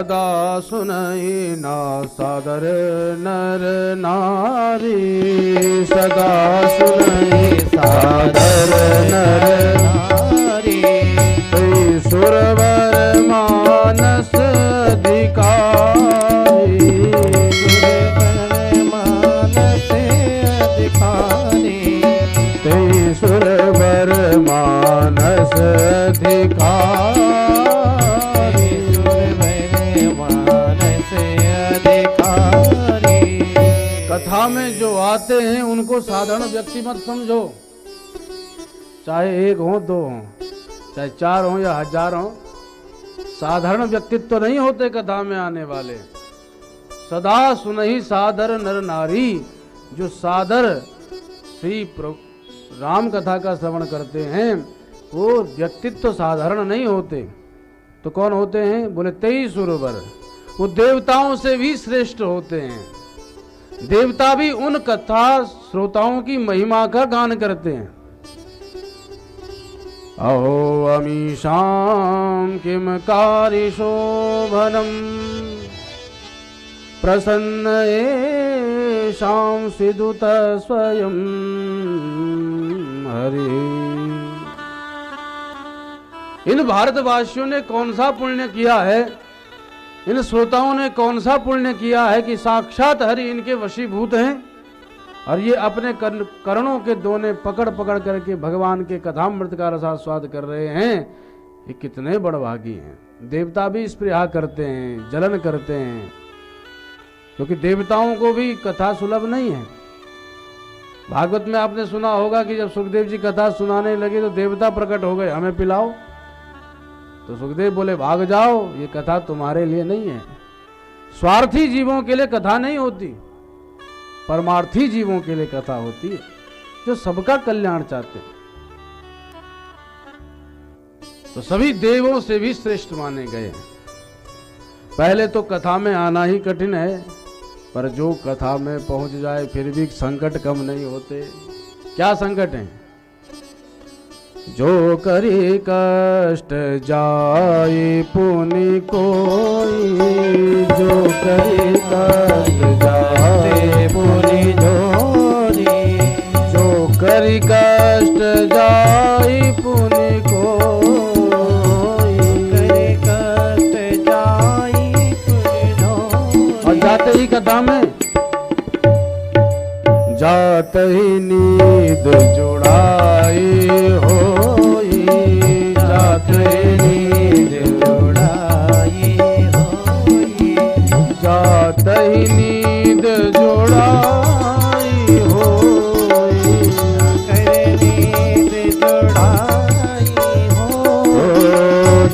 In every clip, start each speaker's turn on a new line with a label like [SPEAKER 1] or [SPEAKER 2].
[SPEAKER 1] सदा सुनई ना सादर नर नारी, सदा सुनई सादर नर नारी, सुरवर मानस अधिकारी, सुरवर मानस अधिकारी, सुरवर मानस अधिकारी, कथा में जो आते हैं उनको साधारण व्यक्ति मत समझो, चाहे एक हो दो हो, चाहे चार हो या हजार हो, साधारण व्यक्तित्व तो नहीं होते कथा में आने वाले। सदा सुनहि सादर नर नारी, जो सादर श्री राम कथा का श्रवण करते हैं वो व्यक्तित्व तो साधारण नहीं होते। तो कौन होते हैं? बोले 23 सुरवर, वो देवताओं से भी श्रेष्ठ होते हैं। देवता भी उन कथा श्रोताओं की महिमा का गान करते हैं। अहो अमीशां किम कारिशोभनम् प्रसन्न येषां सिदुत स्वयं हरि। इन भारतवासियों ने कौन सा पुण्य किया है, इन श्रोताओं ने कौन सा पुण्य किया है कि साक्षात हरि इनके वशीभूत हैं और ये अपने करणों के दोने पकड़ पकड़ करके भगवान के कथामृत का रसास्वाद कर रहे हैं। ये कितने बड़भागी हैं। देवता भी स्पृहा करते हैं, जलन करते हैं, क्योंकि देवताओं को भी कथा सुलभ नहीं है। भागवत में आपने सुना होगा कि जब सुखदेव जी कथा सुनाने लगे तो देवता प्रकट हो गए, हमें पिलाओ। तो सुखदेव बोले भाग जाओ, ये कथा तुम्हारे लिए नहीं है। स्वार्थी जीवों के लिए कथा नहीं होती, परमार्थी जीवों के लिए कथा होती है, जो सबका कल्याण चाहते हैं। तो सभी देवों से भी श्रेष्ठ माने गए हैं। पहले तो कथा में आना ही कठिन है, पर जो कथा में पहुंच जाए फिर भी संकट कम नहीं होते। क्या संकट है? जो करे कष्ट जाए पुनि कोई, जो करे कष्ट जाए पुनि जोरी, जो करे कष्ट जाए पुनि कोई, करे कष्ट जाए पुनि जोरी। और जाते ही कथा में जात ही नींद जुड़ाई होई, जात ही नींद जुड़ाई होई, जात ही नींद जुड़ाई होई, करे नींद जुड़ाई हो,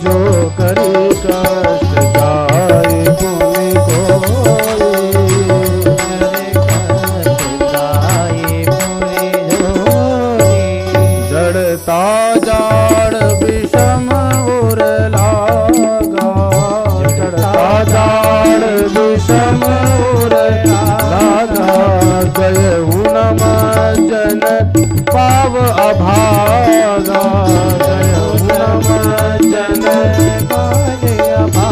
[SPEAKER 1] जो करे कष्ट जाए पुनि कोई, जाड़ विषम उर लागा, जड़ता जाड़ विषम उर लागा, गए नम जन पाव अभागा, गए नम जन पाव अभागा,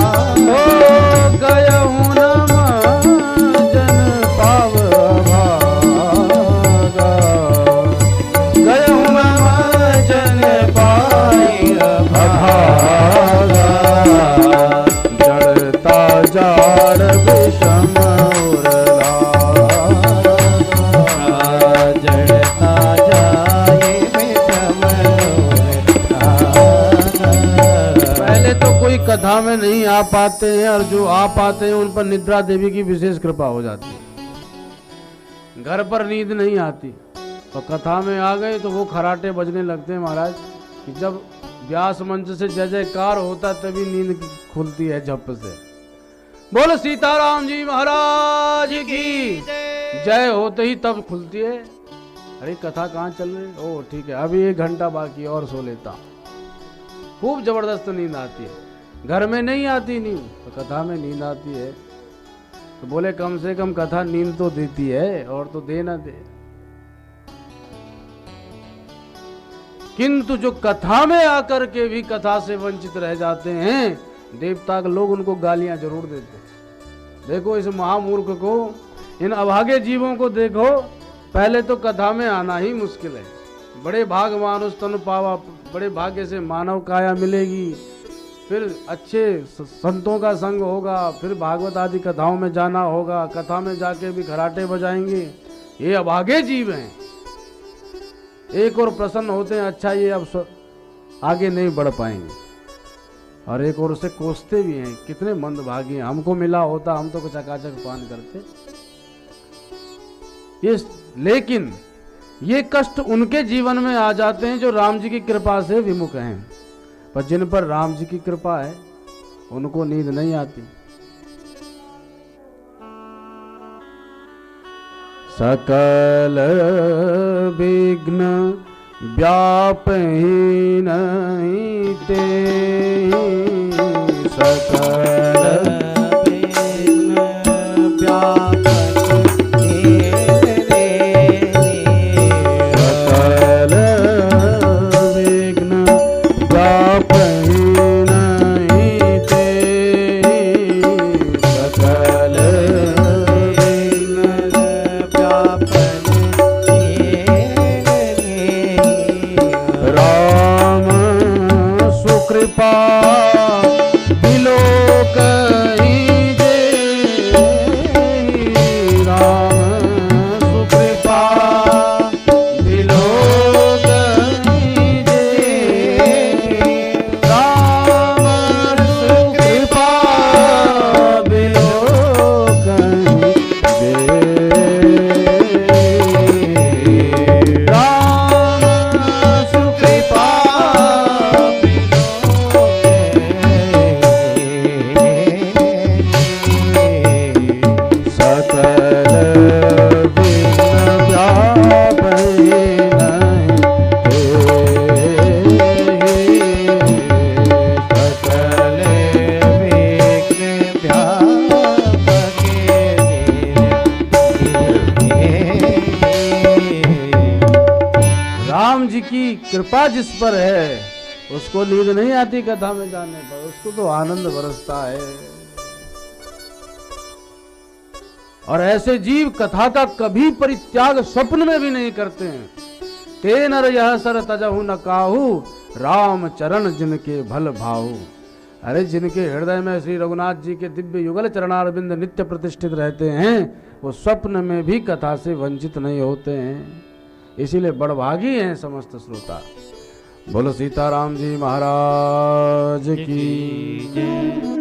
[SPEAKER 1] गए नम जन पाव अभागा, गए जड़ता जाड़ विषम उर लागा, जड़ता जाए विषम उर लागा। पहले तो कोई कथा में नहीं आ पाते हैं, और जो आ पाते हैं उन पर निद्रा देवी की विशेष कृपा हो जाती है। घर पर नींद नहीं आती तो कथा में आ गए तो वो खराटे बजने लगते हैं महाराज, कि जब व्यास मंच से जय जयकार होता तभी नींद खुलती है झप से। बोल सीताराम जी महाराज की जय होते ही तब खुलती है। अरे कथा कहाँ चल रही? ओह ठीक है, अभी 1 घंटा बाकी और सो लेता। खूब जबरदस्त नींद आती है। घर में नहीं आती नींद तो कथा में नींद आती है। तो बोले कम से कम कथा नींद तो देती है, और तो दे ना दे। किंतु जो कथा में आकर के भी कथा से वंचित रह जाते हैं, देवता के लोग उनको गालियां जरूर देते। देखो इस महामूर्ख को, इन अभागे जीवों को देखो, पहले तो कथा में आना ही मुश्किल है। बड़े भाग मानुष तन पावा, बड़े भाग्य से मानव काया मिलेगी, फिर अच्छे संतों का संग होगा, फिर भागवत आदि कथाओं में जाना होगा, कथा में जाके भी खराटे बजाएंगे। ये अभागे जीव हैं। एक और प्रसन्न होते हैं, अच्छा ये अब आगे नहीं बढ़ पाएंगे, और एक और उसे कोसते भी हैं, कितने मंदभागी हैं, हमको मिला होता हम तो कुछ अकाचक पान करते। ये लेकिन ये कष्ट उनके जीवन में आ जाते हैं जो राम जी की कृपा से विमुख हैं, पर जिन पर राम जी की कृपा है उनको नींद नहीं आती। सकल विघ्न व्यापहि नहीं ते, सकल विघ्न व्यापहि सकल विघ्न व्यापहि नहीं ते, सकल कृपा बिलोक जे, राम सुकृपा बिलोक जे, राम सुकृपा बिलोक जे, राम सुकृपा राम जी की कृपा जिस पर है उसको नींद नहीं आती कथा में जाने पर, उसको तो आनंद बरसता है। और ऐसे जीव कथा का कभी परित्याग स्वप्न में भी नहीं करते हैं। ते नर यह सर तजहु न काहू, राम चरण जिनके भल भाऊ। अरे जिनके हृदय में श्री रघुनाथ जी के दिव्य युगल चरणारविंद नित्य प्रतिष्ठित रहते हैं, वो स्वप्न में भी कथा से वंचित नहीं होते हैं। इसीलिए बड़भागी हैं समस्त श्रोता। बोलो सीताराम जी महाराज की जय।